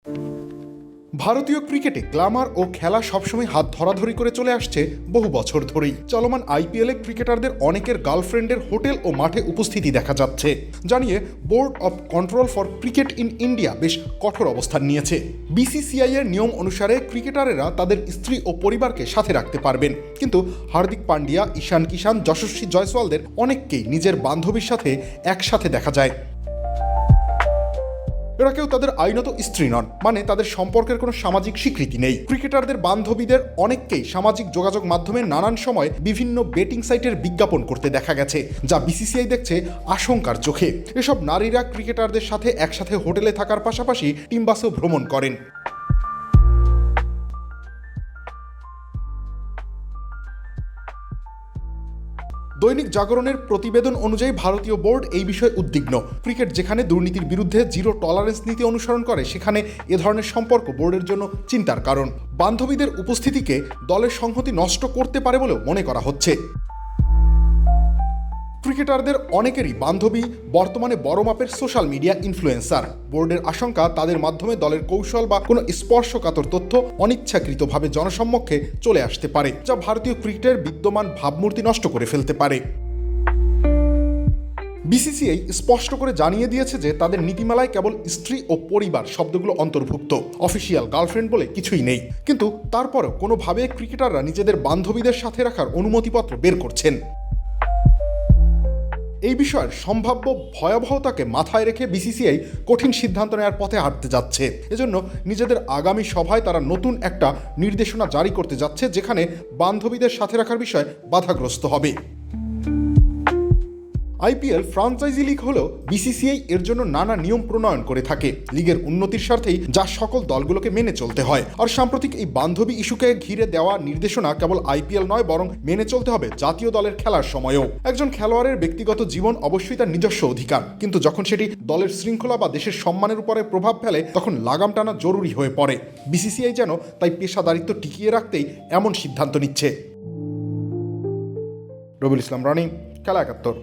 ভারতীয় ক্রিকেটে গ্ল্যামার ও খেলা সবসময় হাত ধরাধরি করে চলে আসছে বহু বছর ধরেই। চলমান আইপিএলে ক্রিকেটারদের অনেকের গার্লফ্রেন্ডের হোটেল ও মাঠে উপস্থিতি দেখা যাচ্ছে, জানিয়ে board of control for cricket in India বেশ কঠোর অবস্থান নিয়েছে। বিসিসিআই এর নিয়ম অনুসারে ক্রিকেটারেরা তাদের স্ত্রী ও পরিবারকে সাথে রাখতে পারবেন, কিন্তু হার্দিক পান্ডিয়া, ঈশান কিষান, যশস্বী জয়সওয়ালদের অনেককেই নিজের বান্ধবীর সাথে একসাথে দেখা যায়। এরা কেউ তাদের আইনত স্ত্রী নন, মানে তাদের সম্পর্কের কোনো সামাজিক স্বীকৃতি নেই। ক্রিকেটারদের বান্ধবীদের অনেককেই সামাজিক যোগাযোগ মাধ্যমে নানান সময় বিভিন্ন বেটিং সাইটের বিজ্ঞাপন করতে দেখা গেছে, যা বিসিসিআই দেখছে আশঙ্কার চোখে। এসব নারীরা ক্রিকেটারদের সাথে একসাথে হোটেলে থাকার পাশাপাশি টিম বাসেও ভ্রমণ করেন। দৈনিক জাগরণের প্রতিবেদন অনুযায়ী ভারতীয় বোর্ড এই বিষয়ে উদ্বিগ্ন। ক্রিকেট যেখানে দুর্নীতির বিরুদ্ধে জিরো টলারেন্স নীতি অনুসরণ করে, সেখানে এ ধরনের সম্পর্ক বোর্ডের জন্য চিন্তার কারণ। বান্ধবীদের উপস্থিতিকে দলের সংহতি নষ্ট করতে পারে বলেও মনে করা হচ্ছে। ক্রিকেটারদের অনেকেরই বান্ধবী বর্তমানে বড় মাপের সোশ্যাল মিডিয়া ইনফ্লুয়েন্সার। বোর্ডের আশঙ্কা তাদের মাধ্যমে দলের কৌশল বা কোনো স্পর্শকাতর তথ্য অনিচ্ছাকৃতভাবে জনসম্মুখে চলে আসতে পারে, যা ভারতীয় ক্রিকেটের বিদ্যমান ভাবমূর্তি নষ্ট করে ফেলতে পারে। বিসিসিআই স্পষ্ট করে জানিয়ে দিয়েছে যে তাদের নীতিমালায় কেবল স্ত্রী ও পরিবার শব্দগুলো অন্তর্ভুক্ত, অফিসিয়াল গার্লফ্রেন্ড বলে কিছুই নেই। কিন্তু তারপরেও কোনোভাবে ক্রিকেটাররা নিজেদের বান্ধবীদের সাথে রাখার অনুমতিপত্র বের করছেন। এই বিষয়ের সম্ভাব্য ভয়াবহতাকে মাথায় রেখে বিসিসিআই কঠিন সিদ্ধান্ত নেওয়ার পথে হাঁটতে যাচ্ছে। এজন্য নিজেদের আগামী সভায় তারা নতুন একটা নির্দেশনা জারি করতে যাচ্ছে, যেখানে বান্ধবীদের সাথে রাখার বিষয় বাধাগ্রস্ত হবে। আইপিএল ফ্রাঞ্চাইজি লিগ হলেও বিসিসিআই এর জন্য নানা নিয়ম প্রণয়ন করে থাকে লিগের উন্নতির স্বার্থেই, যা সকল দলগুলোকে মেনে চলতে হয়। আর সাম্প্রতিক এই বান্ধবী ইস্যুকে ঘিরে দেওয়া নির্দেশনা কেবল আইপিএল নয়, বরং মেনে চলতে হবে জাতীয় দলের খেলার সময়েও। একজন খেলোয়াড়ের ব্যক্তিগত জীবন অবশ্যই তার নিজস্ব অধিকার, কিন্তু যখন সেটি দলের শৃঙ্খলা বা দেশের সম্মানের উপরে প্রভাব ফেলে, তখন লাগাম টানা জরুরি হয়ে পড়ে। বিসিসিআই যেন তাই পেশাদারিত্ব টিকিয়ে রাখতেই এমন সিদ্ধান্ত নিচ্ছে। রবিউল ইসলাম রনি, খেলা ৭১।